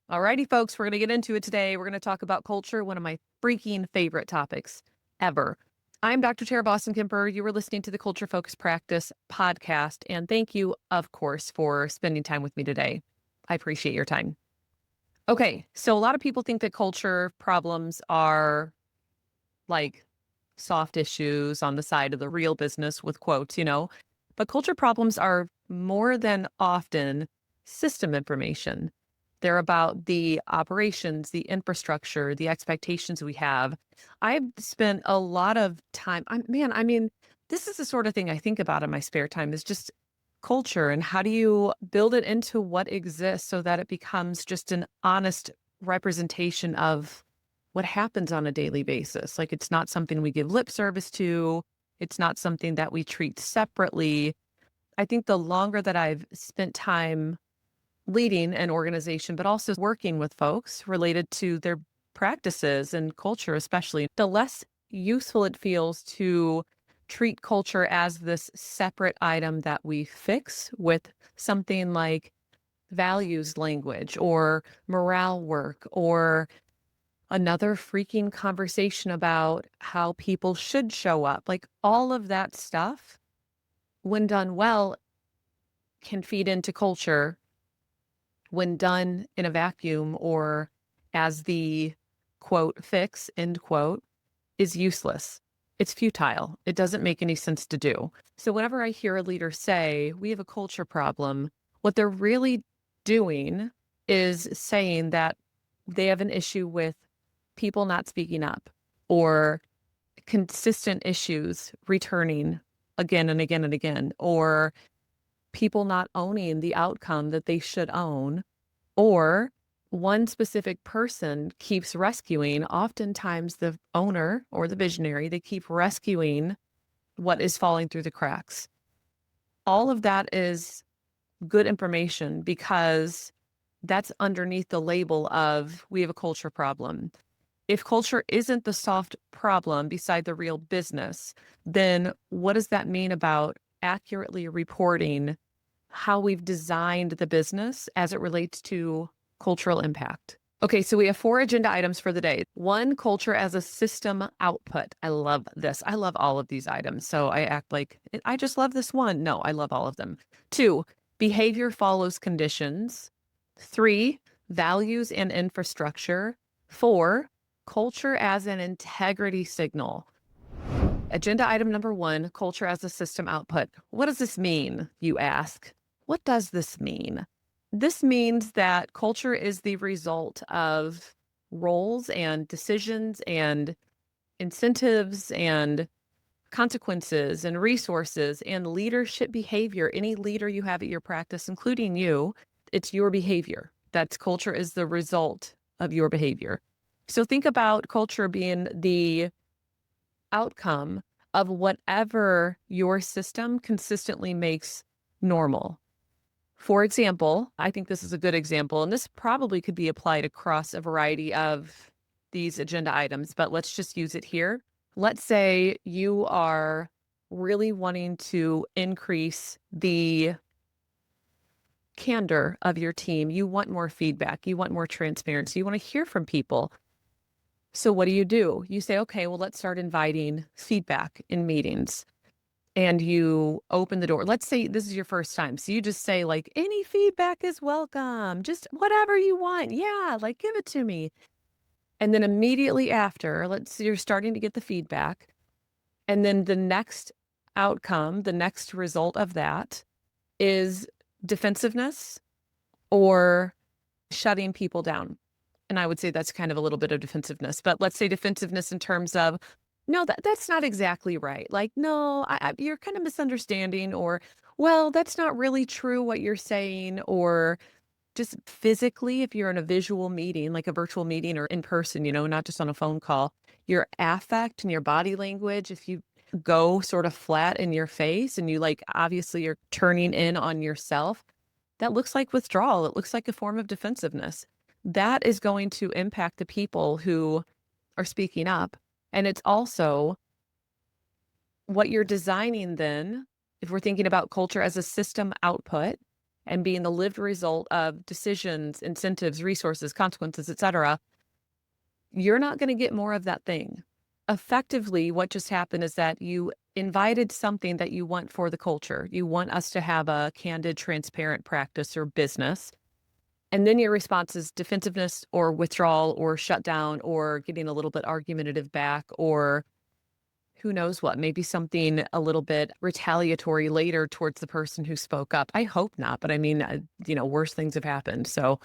Alrighty, folks, we're going to get into it today. We're going to talk about culture, one of my freaking favorite topics ever. I'm Dr. Tara Vossenkemper. You were listening to the Culture Focus Practice podcast, and thank you, of course, for spending time with me today. I appreciate your time. Okay, so a lot of people think that culture problems are like soft issues on the side of the real business with quotes. But culture problems are more than often system information. They're about the operations, the infrastructure, the expectations we have. I've spent a lot of time, this is the sort of thing I think about in my spare time is just culture and how do you build it into what exists so that it becomes just an honest representation of what happens on a daily basis. Like it's not something we give lip service to. It's not something that we treat separately. I think the longer that I've spent time leading an organization, but also working with folks related to their practices and culture, especially, the less useful it feels to treat culture as this separate item that we fix with something like values language or morale work or another freaking conversation about how people should show up. Like all of that stuff, when done well, can feed into culture. When done in a vacuum or as the quote fix, end quote, is useless. It's futile. It doesn't make any sense to do. So whenever I hear a leader say, we have a culture problem, what they're really doing is saying that they have an issue with people not speaking up or consistent issues returning again and again and again, or people not owning the outcome that they should own, or one specific person keeps rescuing, oftentimes the owner or the visionary, they keep rescuing what is falling through the cracks. All of that is good information because that's underneath the label of we have a culture problem. If culture isn't the soft problem beside the real business, then what does that mean about accurately reporting how we've designed the business as it relates to cultural impact? Okay, so we have 4 agenda items for the day. 1, culture as a system output. I love this. I love all of these items. So I act like I just love this one. No, I love all of them. 2, behavior follows conditions. 3, values and infrastructure. 4, culture as an integrity signal. Agenda item number 1, culture as a system output. What does this mean, you ask? What does this mean? This means that culture is the result of roles and decisions and incentives and consequences and resources and leadership behavior. Any leader you have at your practice, including you, it's your behavior. That's culture is the result of your behavior. So think about culture being the outcome of whatever your system consistently makes normal. For example, I think this is a good example, and this probably could be applied across a variety of these agenda items, but let's just use it here. Let's say you are really wanting to increase the candor of your team. You want more feedback. You want more transparency. You want to hear from people. So what do? You say, okay, well, let's start inviting feedback in meetings. And you open the door. Let's say this is your first time. So you just say like, any feedback is welcome. Just whatever you want. Yeah, like give it to me. And then immediately after, let's say you're starting to get the feedback. And then the next outcome, the next result of that is defensiveness or shutting people down. And I would say that's kind of a little bit of defensiveness, but let's say defensiveness in terms of, no, that's not exactly right. Like, no, you're kind of misunderstanding, or, well, that's not really true what you're saying, or just physically, if you're in a visual meeting, like a virtual meeting or in person, not just on a phone call, your affect and your body language, if you go sort of flat in your face and you like, obviously you're turning in on yourself, that looks like withdrawal. It looks like a form of defensiveness. That is going to impact the people who are speaking up. And it's also what you're designing then, if we're thinking about culture as a system output, and being the lived result of decisions, incentives, resources, consequences, etc., you're not going to get more of that thing. Effectively, what just happened is that you invited something that you want for the culture. You want us to have a candid, transparent practice or business. And then your response is defensiveness or withdrawal or shutdown or getting a little bit argumentative back or who knows what, maybe something a little bit retaliatory later towards the person who spoke up. I hope not, but I mean, worse things have happened. So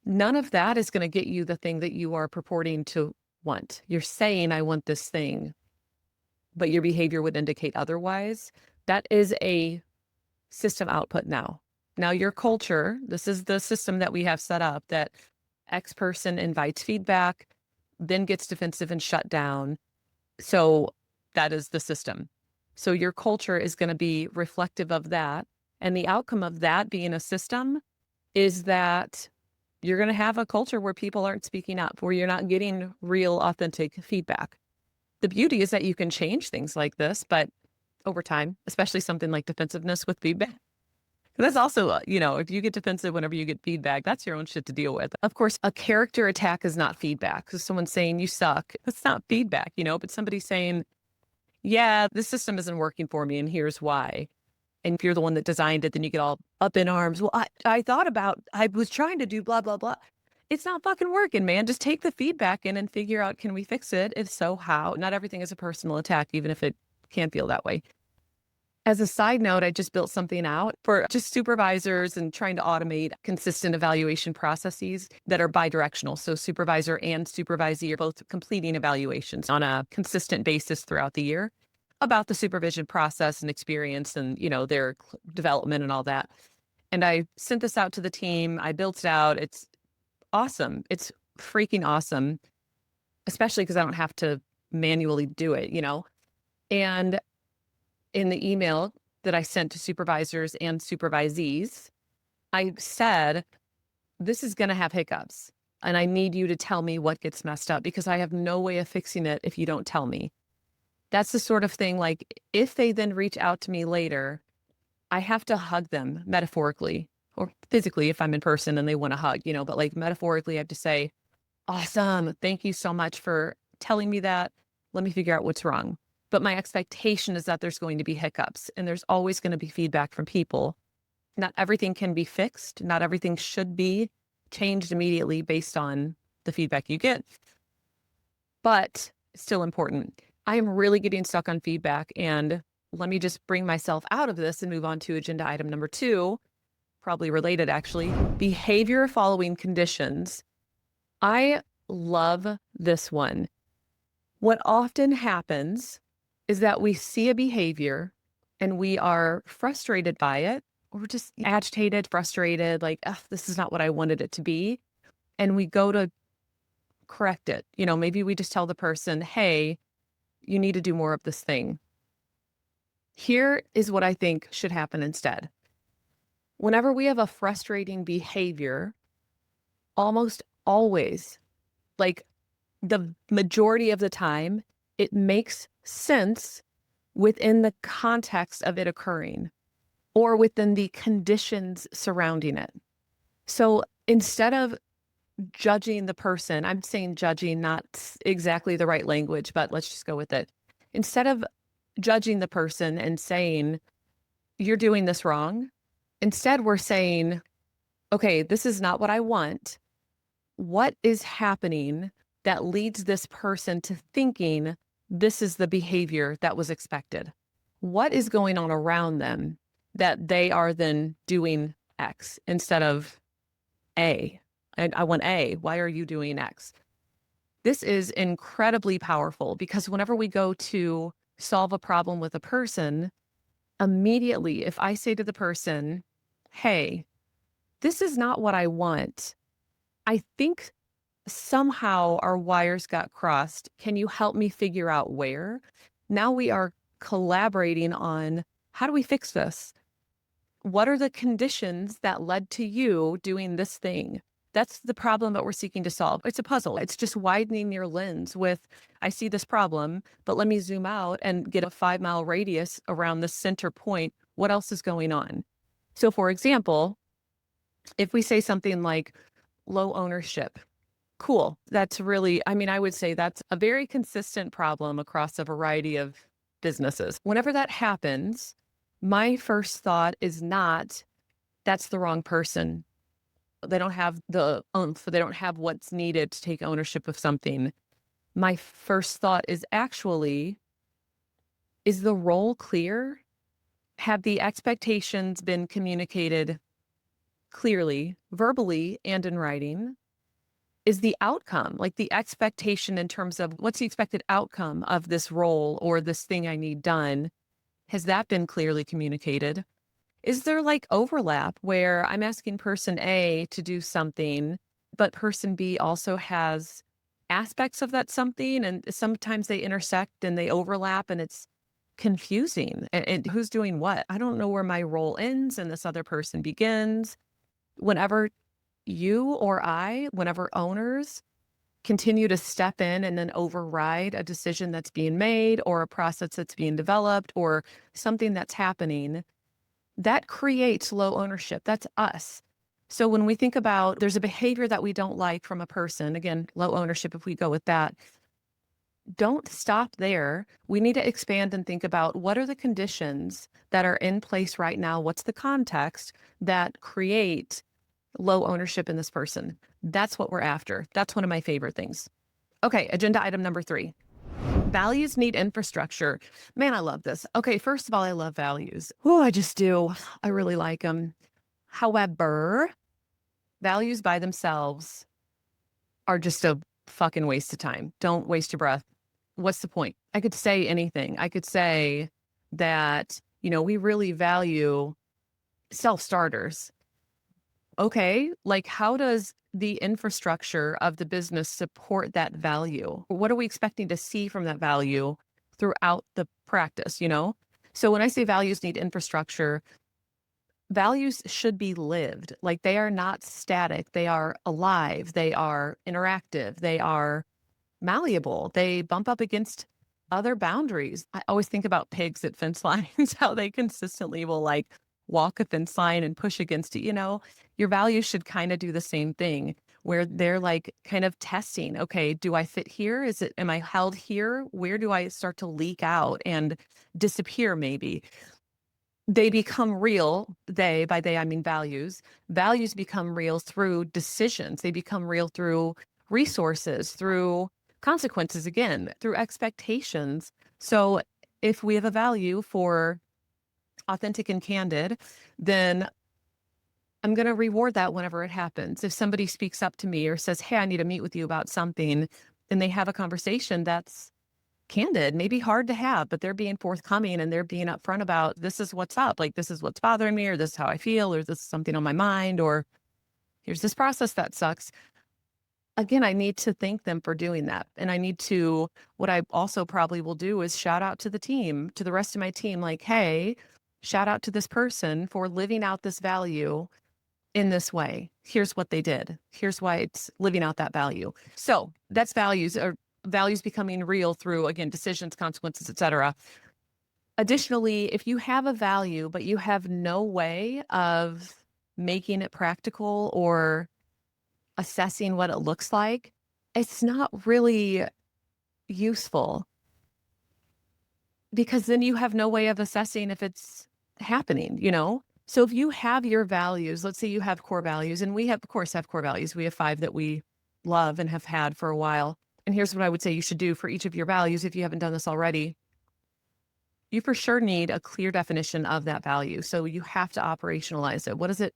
none of that is going to get you the thing that you are purporting to want. You're saying, I want this thing, but your behavior would indicate otherwise. That is a system output now. Now, your culture, this is the system that we have set up that X person invites feedback, then gets defensive and shut down. So that is the system. So your culture is going to be reflective of that. And the outcome of that being a system is that you're going to have a culture where people aren't speaking up, where you're not getting real, authentic feedback. The beauty is that you can change things like this, but over time, especially something like defensiveness with feedback. That's also, if you get defensive whenever you get feedback, that's your own shit to deal with. Of course, a character attack is not feedback. So someone saying you suck, that's not feedback, but somebody saying, yeah, this system isn't working for me and here's why. And if you're the one that designed it, then you get all up in arms. Well, I was trying to do blah, blah, blah. It's not fucking working, man. Just take the feedback in and figure out, can we fix it? If so, how? Not everything is a personal attack, even if it can feel that way. As a side note, I just built something out for just supervisors and trying to automate consistent evaluation processes that are bidirectional. So supervisor and supervisee are both completing evaluations on a consistent basis throughout the year about the supervision process and experience and, their development and all that. And I sent this out to the team. I built it out. It's awesome. It's freaking awesome, especially because I don't have to manually do it, And in the email that I sent to supervisors and supervisees, I said, this is going to have hiccups and I need you to tell me what gets messed up because I have no way of fixing it if you don't tell me. That's the sort of thing, like if they then reach out to me later, I have to hug them metaphorically or physically if I'm in person and they want to hug, but like metaphorically, I have to say, awesome. Thank you so much for telling me that. Let me figure out what's wrong. But my expectation is that there's going to be hiccups and there's always going to be feedback from people. Not everything can be fixed. Not everything should be changed immediately based on the feedback you get, but still important. I am really getting stuck on feedback, and let me just bring myself out of this and move on to agenda item number 2, probably related actually, behavior following conditions. I love this one. What often happens is that we see a behavior and we are frustrated by it, or we're just agitated, frustrated, like, this is not what I wanted it to be. And we go to correct it. Maybe we just tell the person, hey, you need to do more of this thing. Here is what I think should happen instead. Whenever we have a frustrating behavior, almost always, like the majority of the time, it makes sense within the context of it occurring or within the conditions surrounding it. So instead of judging the person, I'm saying judging, not exactly the right language, but let's just go with it. Instead of judging the person and saying, you're doing this wrong, instead we're saying, okay, this is not what I want. What is happening that leads this person to thinking this is the behavior that was expected? What is going on around them that they are then doing X instead of A? And I want A. Why are you doing X? This is incredibly powerful because whenever we go to solve a problem with a person, immediately, if I say to the person, hey, this is not what I want, I think somehow our wires got crossed. Can you help me figure out where? Now we are collaborating on how do we fix this? What are the conditions that led to you doing this thing? That's the problem that we're seeking to solve. It's a puzzle. It's just widening your lens with, I see this problem, but let me zoom out and get a 5-mile radius around the center point. What else is going on? So for example, if we say something like low ownership, cool. That's really, I mean, I would say that's a very consistent problem across a variety of businesses. Whenever that happens, my first thought is not, that's the wrong person. They don't have the oomph, they don't have what's needed to take ownership of something. My first thought is actually, is the role clear? Have the expectations been communicated clearly, verbally, and in writing? Is the outcome, like the expectation in terms of what's the expected outcome of this role or this thing I need done, has that been clearly communicated? Is there like overlap where I'm asking person A to do something, but person B also has aspects of that something, and sometimes they intersect and they overlap and it's confusing. And who's doing what? I don't know where my role ends and this other person begins. Whenever whenever owners continue to step in and then override a decision that's being made or a process that's being developed or something that's happening, that creates low ownership. That's us. So when we think about there's a behavior that we don't like from a person, again, low ownership, if we go with that, don't stop there. We need to expand and think about what are the conditions that are in place right now? What's the context that create low ownership in this person? That's what we're after. That's one of my favorite things. Okay, agenda item number 3. Values need infrastructure. Man, I love this. Okay, first of all, I love values. Oh, I just do. I really like them. However, values by themselves are just a fucking waste of time. Don't waste your breath. What's the point? I could say anything. I could say that, we really value self-starters. Okay, like how does the infrastructure of the business support that value? What are we expecting to see from that value throughout the practice? So when I say values need infrastructure, values should be lived. Like they are not static, they are alive, they are interactive, they are malleable, they bump up against other boundaries. I always think about pigs at fence lines, how they consistently will like walk a fence line and push against it. Your values should kind of do the same thing where they're like kind of testing, okay, do I fit here? Am I held here? Where do I start to leak out and disappear maybe? They become real. By they, I mean values. Values become real through decisions. They become real through resources, through consequences, again, through expectations. So if we have a value for authentic and candid, then I'm going to reward that whenever it happens. If somebody speaks up to me or says, hey, I need to meet with you about something, and they have a conversation that's candid, maybe hard to have, but they're being forthcoming and they're being upfront about this is what's up, like this is what's bothering me, or this is how I feel, or this is something on my mind, or here's this process that sucks. Again, I need to thank them for doing that. And what I also probably will do is shout out to the team, to the rest of my team, like, hey, shout out to this person for living out this value in this way. Here's what they did. Here's why it's living out that value. So that's values, or values becoming real through, again, decisions, consequences, etc. Additionally, if you have a value, but you have no way of making it practical or assessing what it looks like, it's not really useful because then you have no way of assessing if it's happening. So if you have your values, let's say you have core values, and we have, of course, have core values. We have 5 that we love and have had for a while. And here's what I would say you should do for each of your values if you haven't done this already. You for sure need a clear definition of that value. So you have to operationalize it. What does it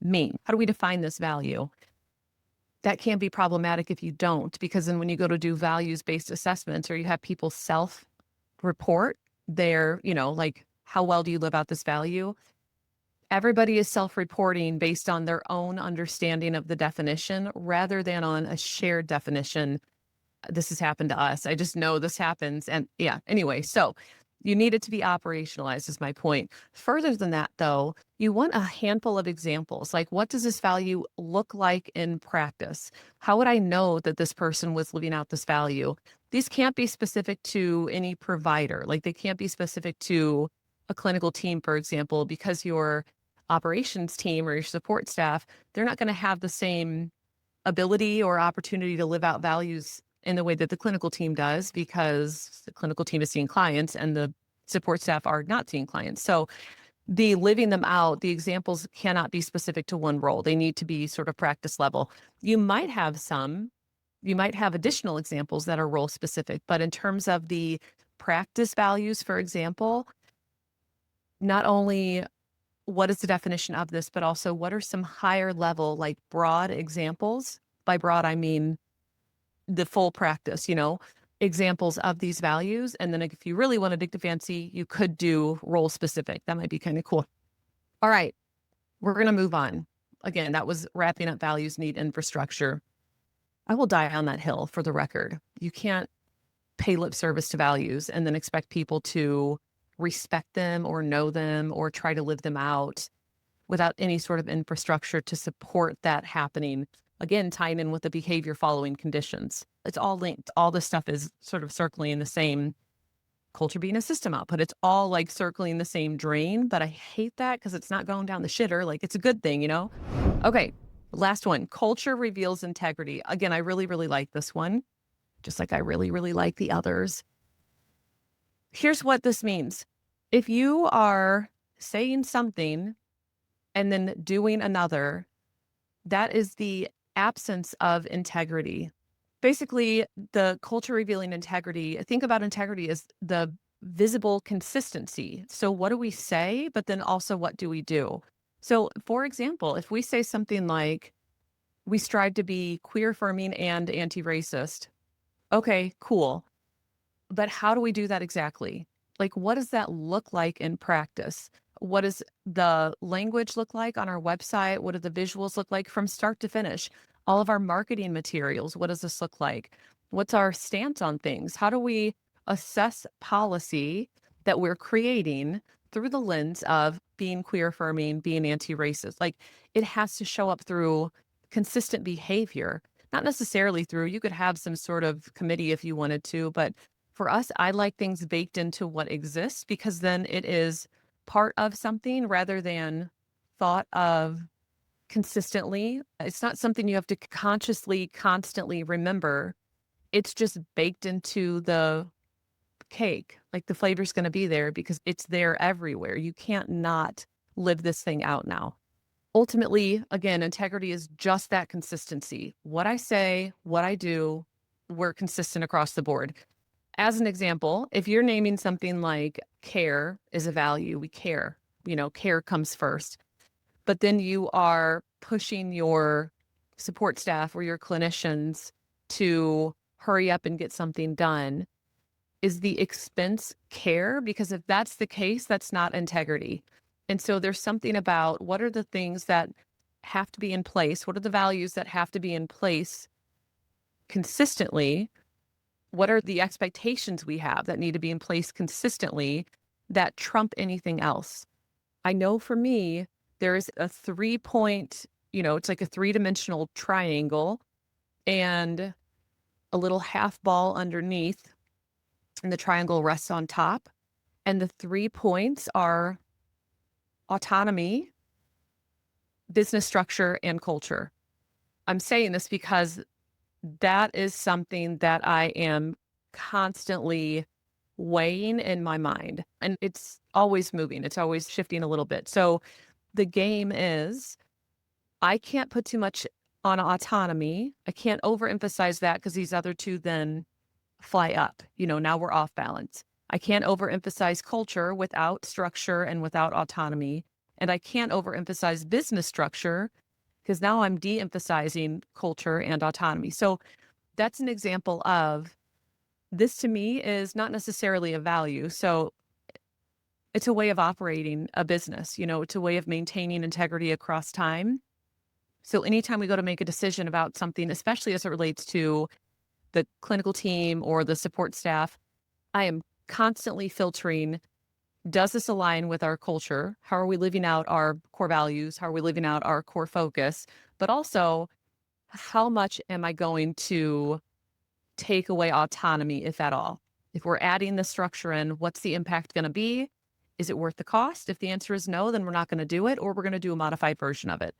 mean? How do we define this value? That can be problematic if you don't, because then when you go to do values-based assessments or you have people self-report like, how well do you live out this value? Everybody is self-reporting based on their own understanding of the definition rather than on a shared definition. This has happened to us. I just know this happens. And yeah, anyway, so you need it to be operationalized is my point. Further than that, though, you want a handful of examples. Like, what does this value look like in practice? How would I know that this person was living out this value? These can't be specific to any provider. Like, they can't be specific to a clinical team, for example, because you're operations team or your support staff, they're not going to have the same ability or opportunity to live out values in the way that the clinical team does, because the clinical team is seeing clients and the support staff are not seeing clients. So the living them out, the examples cannot be specific to one role. They need to be sort of practice level. You might have additional examples that are role specific, but in terms of the practice values, for example, not only what is the definition of this, but also what are some higher level, like broad examples? By broad, I mean the full practice, examples of these values. And then if you really want to dig to fancy, you could do role specific. That might be kind of cool. All right, we're going to move on. Again, that was wrapping up values, need, infrastructure. I will die on that hill, for the record. You can't pay lip service to values and then expect people to respect them or know them or try to live them out without any sort of infrastructure to support that happening. Again, tying in with the behavior following conditions. It's all linked. All this stuff is sort of circling the same culture being a system output. It's all like circling the same drain, but I hate that because it's not going down the shitter. Like, it's a good thing, Okay, last one. Culture reveals integrity. Again, I really, really like this one, just like I really, really like the others. Here's what this means. If you are saying something and then doing another, that is the absence of integrity. Basically, the culture revealing integrity, think about integrity as the visible consistency. So what do we say, but then also what do we do? So for example, if we say something like, we strive to be queer affirming and anti-racist. Okay, cool. But how do we do that exactly? Like, what does that look like in practice? What does the language look like on our website? What do the visuals look like from start to finish? All of our marketing materials, what does this look like? What's our stance on things? How do we assess policy that we're creating through the lens of being queer affirming, being anti-racist? Like, it has to show up through consistent behavior, not necessarily through, you could have some sort of committee if you wanted to, but for us, I like things baked into what exists, because then it is part of something rather than thought of consistently. It's not something you have to consciously, constantly remember. It's just baked into the cake. Like, the flavor's going to be there because it's there everywhere. You can't not live this thing out now. Ultimately, again, integrity is just that consistency. What I say, what I do, we're consistent across the board. As an example, if you're naming something like care is a value, we care, care comes first, but then you are pushing your support staff or your clinicians to hurry up and get something done. Is the expense care? Because if that's the case, that's not integrity. And so there's something about, what are the things that have to be in place? What are the values that have to be in place consistently? What are the expectations we have that need to be in place consistently that trump anything else? I know for me, there is a 3-point, it's like a 3-dimensional triangle and a little half ball underneath, and the triangle rests on top. And the 3 points are autonomy, business structure, and culture. I'm saying this because that is something that I am constantly weighing in my mind, and it's always moving. It's always shifting a little bit. So the game is, I can't put too much on autonomy. I can't overemphasize that because these other two then fly up. Now we're off balance. I can't overemphasize culture without structure and without autonomy. And I can't overemphasize business structure because now I'm de-emphasizing culture and autonomy. So that's an example of, this to me is not necessarily a value. So it's a way of operating a business, it's a way of maintaining integrity across time. So anytime we go to make a decision about something, especially as it relates to the clinical team or the support staff, I am constantly filtering, does this align with our culture? How are we living out our core values? How are we living out our core focus? But also, how much am I going to take away autonomy, if at all? If we're adding the structure in, what's the impact going to be? Is it worth the cost? If the answer is no, then we're not going to do it, or we're going to do a modified version of it.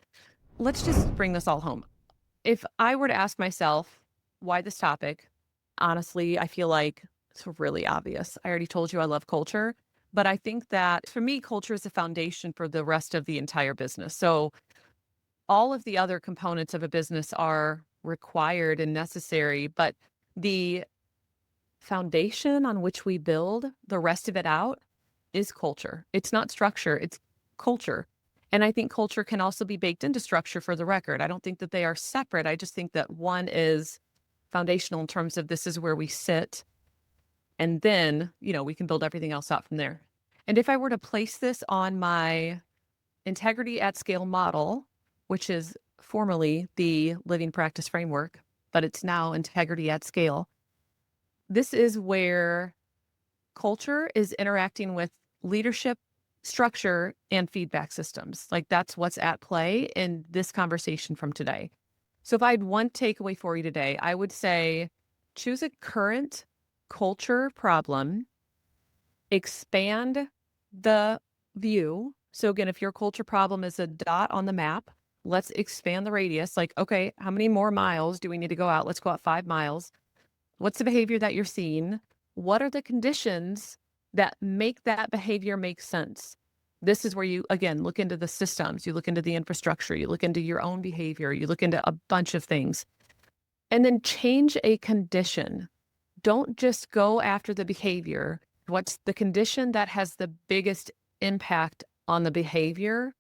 Let's just bring this all home. If I were to ask myself why this topic, honestly, I feel like it's really obvious. I already told you I love culture, but I think that for me, culture is the foundation for the rest of the entire business. So all of the other components of a business are required and necessary, but the foundation on which we build the rest of it out is culture. It's not structure, it's culture. And I think culture can also be baked into structure, for the record. I don't think that they are separate. I just think that one is foundational in terms of this is where we sit. And then, we can build everything else out from there. And if I were to place this on my integrity at scale model, which is formerly the living practice framework, but it's now integrity at scale, this is where culture is interacting with leadership, structure, and feedback systems. Like, that's what's at play in this conversation from today. So if I had one takeaway for you today, I would say choose a current culture problem, expand the view. So again, if your culture problem is a dot on the map, let's expand the radius. Like, okay, how many more miles do we need to go out? Let's go out 5 miles. What's the behavior that you're seeing? What are the conditions that make that behavior make sense? This is where you, again, look into the systems, you look into the infrastructure, you look into your own behavior, you look into a bunch of things. And then change a condition. Don't just go after the behavior. What's the condition that has the biggest impact on the behavior?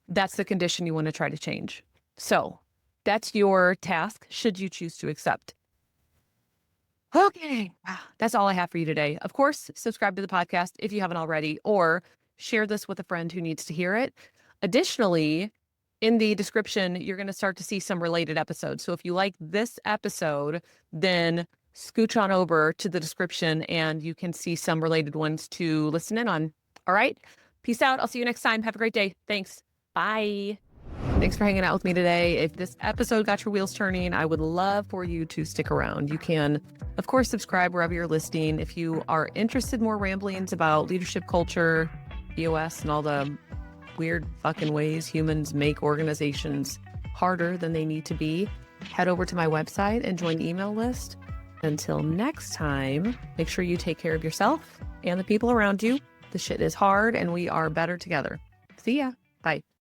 That's the condition you want to try to change. So that's your task, should you choose to accept. Okay, that's all I have for you today. Of course, subscribe to the podcast if you haven't already, or share this with a friend who needs to hear it. Additionally, in the description, you're going to start to see some related episodes. So if you like this episode, then scooch on over to the description and you can see some related ones to listen in on. All right, peace out. I'll see you next time. Have a great day. Thanks. Bye. Thanks for hanging out with me today. If this episode got your wheels turning, I would love for you to stick around. You can, of course, subscribe wherever you're listening. If you are interested in more ramblings about leadership culture, EOS, and all the weird fucking ways humans make organizations harder than they need to be, head over to my website and join the email list. Until next time, make sure you take care of yourself and the people around you. The shit is hard and we are better together. See ya. Bye.